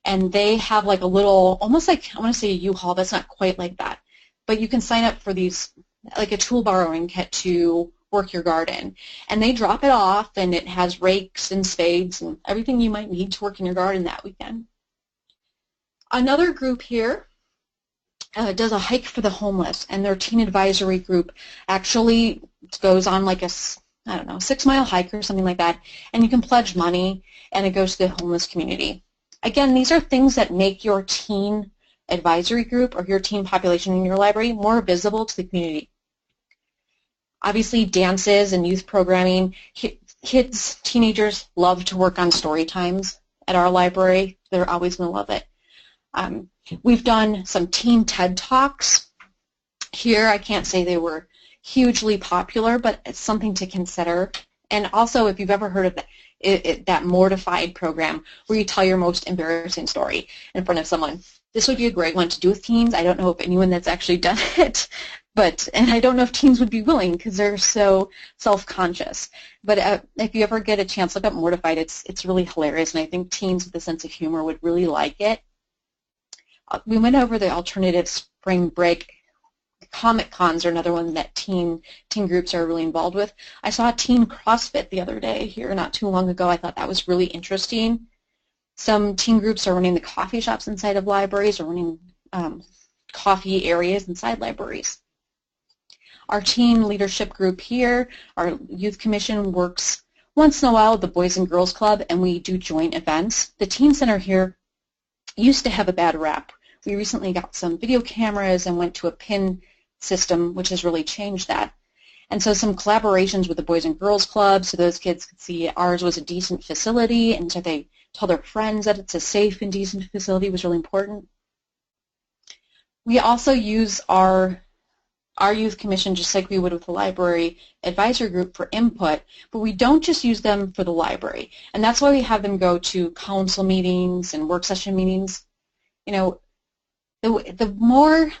and they have like a little, almost like, I want to say a U-Haul, but it's not quite like that. But you can sign up for these, like a tool borrowing kit to work your garden. And they drop it off, and it has rakes and spades and everything you might need to work in your garden that weekend. Another group here does a hike for the homeless, and their teen advisory group actually goes on like a, 6-mile hike or something like that, and you can pledge money, and it goes to the homeless community. Again, these are things that make your teen advisory group or your teen population in your library more visible to the community. Obviously, dances and youth programming. Kids, teenagers love to work on story times at our library. They're always going to love it. We've done some teen TED Talks here. I can't say they were hugely popular, but it's something to consider. And also, if you've ever heard of that Mortified program where you tell your most embarrassing story in front of someone, this would be a great one to do with teens. I don't know if anyone that's actually done it, and I don't know if teens would be willing because they're so self-conscious. But if you ever get a chance, look up Mortified. It's really hilarious, and I think teens with a sense of humor would really like it. We went over the alternative spring break. Comic cons are another one that teen groups are really involved with. I saw a teen CrossFit the other day here not too long ago. I thought that was really interesting. Some teen groups are running the coffee shops inside of libraries or running coffee areas inside libraries. Our teen leadership group here, our youth commission works once in a while the Boys and Girls Club, and we do joint events. The Teen Center here used to have a bad rap. We recently got some video cameras and went to a PIN system, which has really changed that. And so some collaborations with the Boys and Girls Club so those kids could see ours was a decent facility, and so they tell their friends that it's a safe and decent facility was really important. We also use our youth commission just like we would with the library advisory group for input, but we don't just use them for the library. And that's why we have them go to council meetings and work session meetings. You know, the more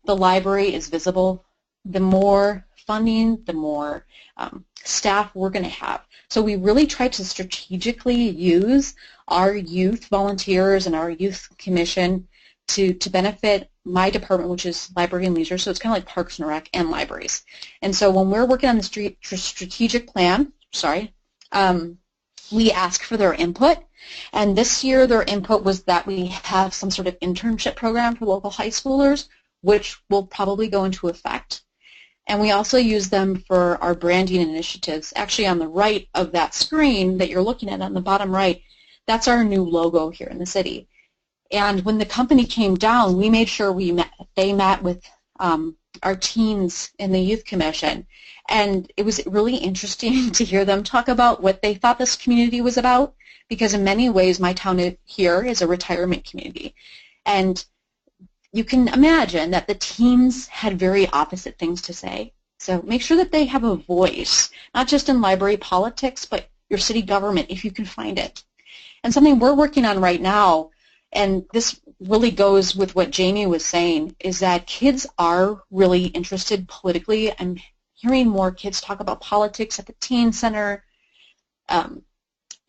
the library is visible, the more funding, the more staff we're going to have. So we really try to strategically use our youth volunteers and our youth commission to benefit my department, which is library and leisure. So it's kind of like Parks and Rec and libraries. And so when we're working on the strategic plan, we ask for their input. And this year their input was that we have some sort of internship program for local high schoolers, which will probably go into effect. And we also use them for our branding initiatives. Actually, on the right of that screen that you're looking at on the bottom right, that's our new logo here in the city. And when the company came down, we made sure they met with our teens in the Youth Commission. And it was really interesting to hear them talk about what they thought this community was about, because in many ways my town here is a retirement community. And you can imagine that the teens had very opposite things to say. So make sure that they have a voice, not just in library politics, but your city government, if you can find it. And something we're working on right now, and this really goes with what Jamie was saying, is that kids are really interested politically. I'm hearing more kids talk about politics at the teen center. In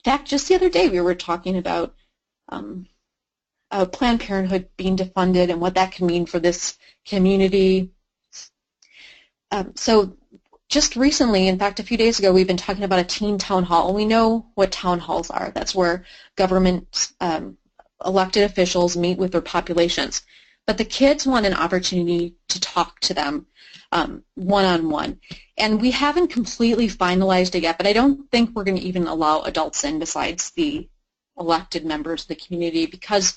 fact, just the other day we were talking about Planned Parenthood being defunded and what that can mean for this community. So just recently, in fact, a few days ago, we've been talking about a teen town hall. And we know what town halls are. That's where government elected officials meet with their populations. But the kids want an opportunity to talk to them one-on-one. And we haven't completely finalized it yet, but I don't think we're going to even allow adults in besides the elected members of the community because,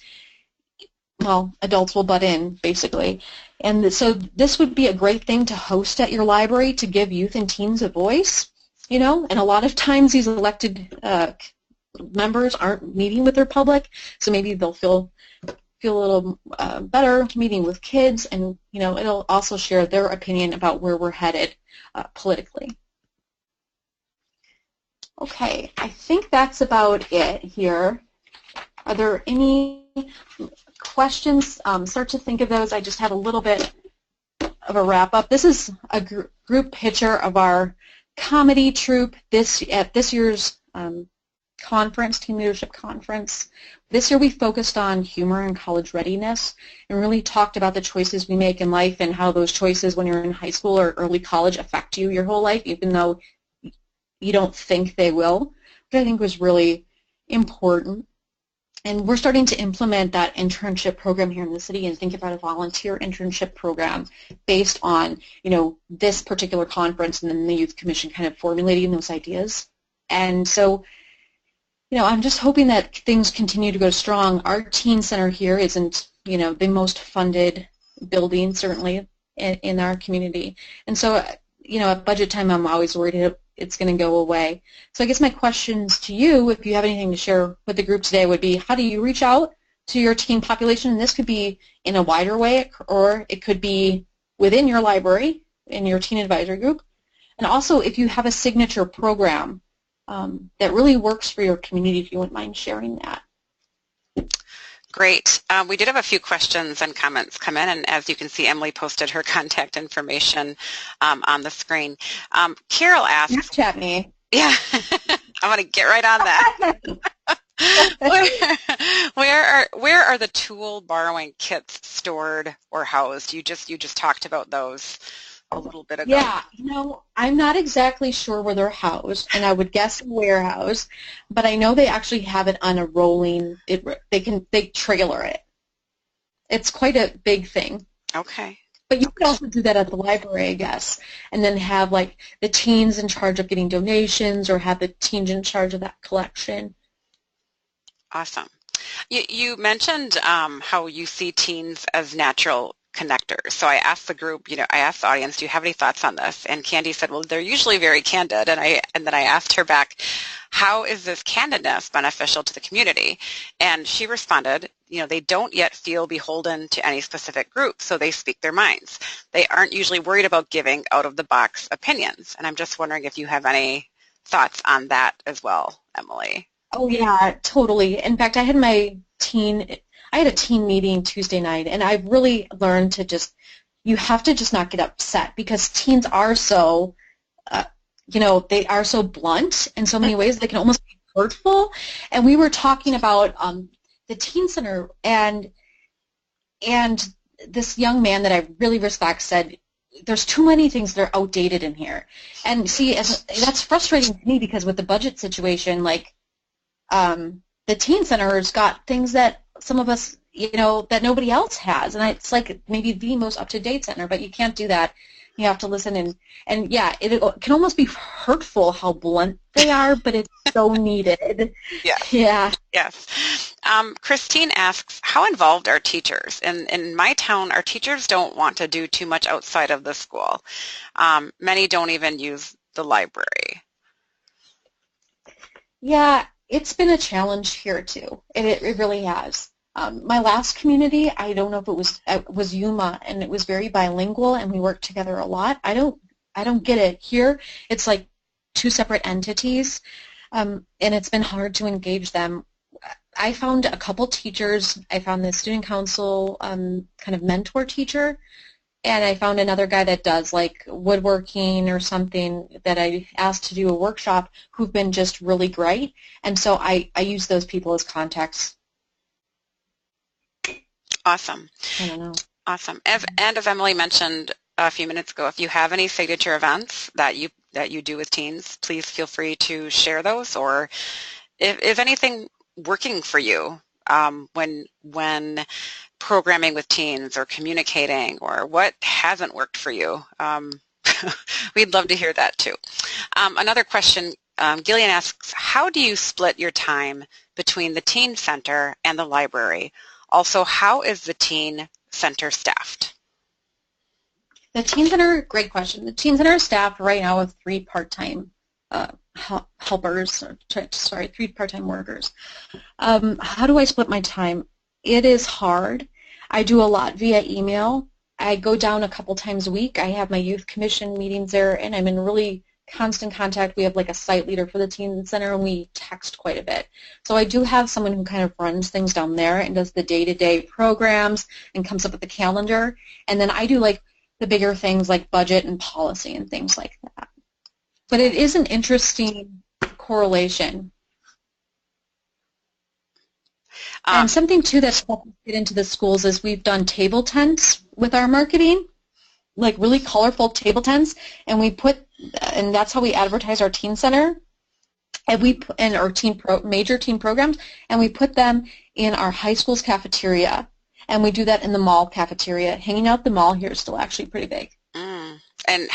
well, adults will butt in, basically. And so this would be a great thing to host at your library to give youth and teens a voice, you know, and a lot of times these elected members aren't meeting with their public, so maybe they'll feel a little better meeting with kids, and, you know, it'll also share their opinion about where we're headed politically. Okay, I think that's about it here. Are there any questions? Start to think of those. I just had a little bit of a wrap-up. This is a group picture of our comedy troupe at this year's conference, Teen Leadership Conference. This year we focused on humor and college readiness and really talked about the choices we make in life and how those choices when you're in high school or early college affect you your whole life, even though you don't think they will, which I think was really important. And we're starting to implement that internship program here in the city and think about a volunteer internship program based on, you know, this particular conference and then the Youth Commission kind of formulating those ideas. And so, you know, I'm just hoping that things continue to go strong. Our teen center here isn't, you know, the most funded building, certainly, in our community. And so, you know, at budget time, I'm always worried it's going to go away. So I guess my questions to you, if you have anything to share with the group today, would be how do you reach out to your teen population? And this could be in a wider way, or it could be within your library, in your teen advisory group. And also, if you have a signature program that really works for your community, if you wouldn't mind sharing that. Great. We did have a few questions and comments come in, and as you can see, Emily posted her contact information on the screen. Carol asked... Snapchat me. Yeah, I'm going to get right on that. Where are the tool borrowing kits stored or housed? You just talked about those a little bit ago. Yeah, you know, I'm not exactly sure where they're housed, and I would guess a warehouse, but I know they actually have it on a rolling, they trailer it. It's quite a big thing. Okay. But you could also do that at the library, I guess, and then have like the teens in charge of getting donations or have the teens in charge of that collection. Awesome. You mentioned how you see teens as natural connectors. So I asked the group, I asked the audience, do you have any thoughts on this? And Candy said, well, they're usually very candid. And then I asked her back, how is this candidness beneficial to the community? And she responded, they don't yet feel beholden to any specific group, so they speak their minds. They aren't usually worried about giving out-of-the-box opinions. And I'm just wondering if you have any thoughts on that as well, Emily. Oh yeah, totally. In fact, I had a teen meeting Tuesday night, and I've really learned to you have to just not get upset because teens are so, they are so blunt in so many ways. They can almost be hurtful. And we were talking about the teen center, and this young man that I really respect said, there's too many things that are outdated in here. And see, that's frustrating to me because with the budget situation, like, the teen center's got things that some of us, that nobody else has, and it's like maybe the most up-to-date center, but you can't do that. You have to listen, and yeah, it can almost be hurtful how blunt they are, but it's so needed. Yeah. Yeah. Yes. Christine asks, how involved are teachers? In my town, our teachers don't want to do too much outside of the school. Many don't even use the library. Yeah, it's been a challenge here too. It really has. My last community, I don't know if it was Yuma, and it was very bilingual, and we worked together a lot. I don't get it here. It's like two separate entities, and it's been hard to engage them. I found a couple teachers. I found the student council kind of mentor teacher, and I found another guy that does like woodworking or something that I asked to do a workshop who've been just really great. And so I use those people as contacts. Awesome. I don't know. Awesome. And as Emily mentioned a few minutes ago, if you have any signature events that you do with teens, please feel free to share those, or if anything working for you when programming with teens or communicating, or what hasn't worked for you. We'd love to hear that too. Another question, Gillian asks, how do you split your time between the teen center and the library? Also, how is the teen center staffed? The teen center, great question. The teen center is staffed right now with 3 part-time helpers, sorry, 3 part-time workers. How do I split my time? It is hard. I do a lot via email. I go down a couple times a week. I have my youth commission meetings there, and I'm in really constant contact. We have like a site leader for the teen center, and we text quite a bit. So I do have someone who kind of runs things down there and does the day-to-day programs and comes up with the calendar. And then I do like the bigger things like budget and policy and things like that. But it is an interesting correlation. And something too that's helped us get into the schools is we've done table tents with our marketing, like really colorful table tents, and and that's how we advertise our teen center, and in our major teen programs, and we put them in our high school's cafeteria, and we do that in the mall cafeteria. Hanging out the mall here is still actually pretty big. And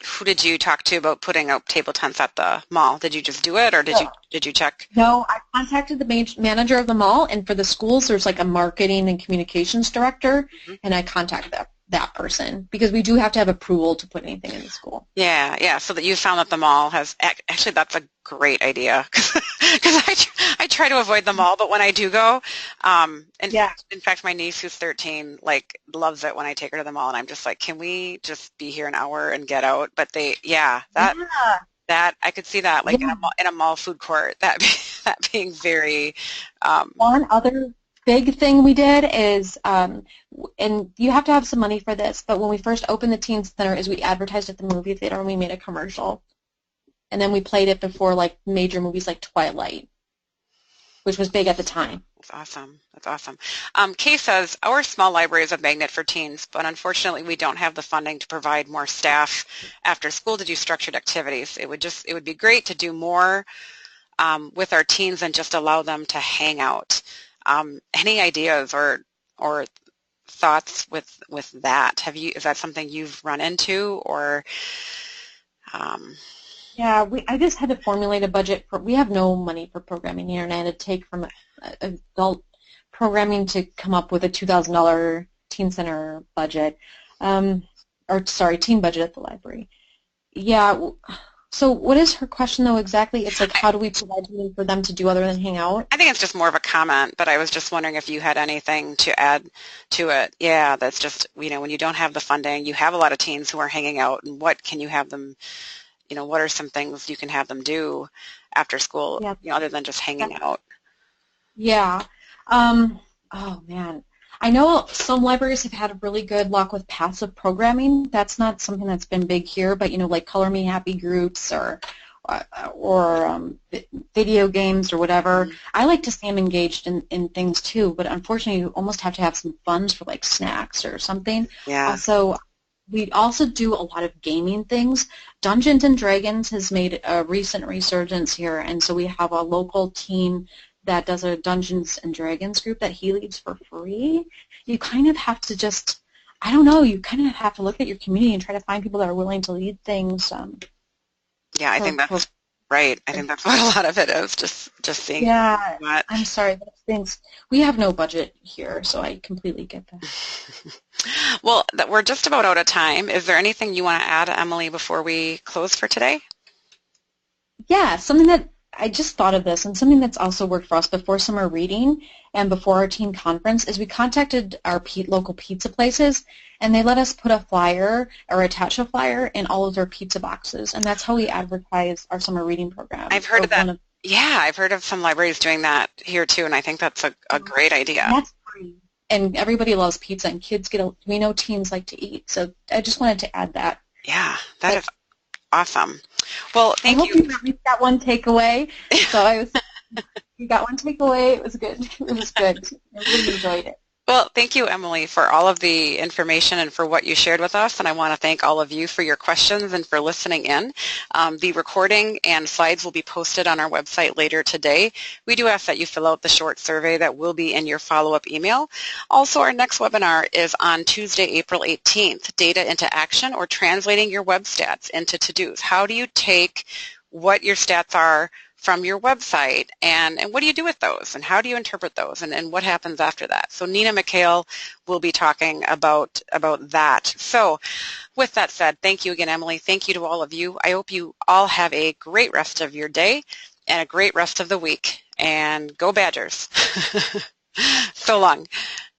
who did you talk to about putting up table tents at the mall? Did you just do it, or did you check? No, I contacted the manager of the mall, and for the schools, there's like a marketing and communications director, and I contacted that person because we do have to have approval to put anything in the school. Yeah. So that you found that the mall has actually, that's a great idea because I try to avoid the mall, but when I do go, in fact, my niece who's 13 like loves it when I take her to the mall, and I'm just like, can we just be here an hour and get out? But that I could see that like in a mall food court that being very. One other big thing we did is, and you have to have some money for this, but when we first opened the teen center is we advertised at the movie theater and we made a commercial. And then we played it before like major movies like Twilight, which was big at the time. That's awesome. Kay says, our small library is a magnet for teens, but unfortunately we don't have the funding to provide more staff after school to do structured activities. It would be great to do more with our teens and just allow them to hang out. Any ideas or thoughts with that? Is that something you've run into, or Yeah, I just had to formulate a budget for, we have no money for programming here, and I had to take from adult programming to come up with a $2,000 teen center budget, or sorry, teen budget at the library. Yeah, so what is her question though exactly? It's like, how do we provide something for them to do other than hang out? I think it's just more of a comment, but I was just wondering if you had anything to add to it. Yeah, that's just, when you don't have the funding, you have a lot of teens who are hanging out, and what can you have them, what are some things you can have them do after school, Yeah. other than just hanging out? Yeah. Oh man. I know some libraries have had really good luck with passive programming. That's not something that's been big here, but like Color Me Happy groups or video games or whatever. I like to see them engaged in things too, but unfortunately you almost have to have some funds for like snacks or something. Yeah. Also, we also do a lot of gaming things. Dungeons and Dragons has made a recent resurgence here, and so we have a local team that does a Dungeons and Dragons group that he leads for free. You kind of have to just, I don't know, you kind of have to look at your community and try to find people that are willing to lead things. Yeah, I think that's right. I think that's what a lot of it is, just seeing. Yeah, what. I'm sorry, those things. We have no budget here, so I completely get that. Well, we're just about out of time. Is there anything you want to add, Emily, before we close for today? Yeah, something that I just thought of this, and something that's also worked for us before summer reading and before our teen conference is we contacted our local pizza places, and they let us put a flyer or attach a flyer in all of their pizza boxes, and that's how we advertise our summer reading program. I've heard of that. Yeah, I've heard of some libraries doing that here too, and I think that's a great idea. That's free. And everybody loves pizza, and kids we know teens like to eat, so I just wanted to add that. Yeah, that is awesome. Well, thank you. I hope you at least got one takeaway. So you got one takeaway. It was good. It was good. I really enjoyed it. Well, thank you, Emily, for all of the information and for what you shared with us, and I want to thank all of you for your questions and for listening in. The recording and slides will be posted on our website later today. We do ask that you fill out the short survey that will be in your follow-up email. Also, our next webinar is on Tuesday, April 18th, Data into Action, or Translating Your Web Stats into To-Dos. How do you take what your stats are from your website, and what do you do with those, and how do you interpret those, and what happens after that? So Nina McHale will be talking about that. So with that said, thank you again, Emily. Thank you to all of you. I hope you all have a great rest of your day and a great rest of the week, and go Badgers. So long.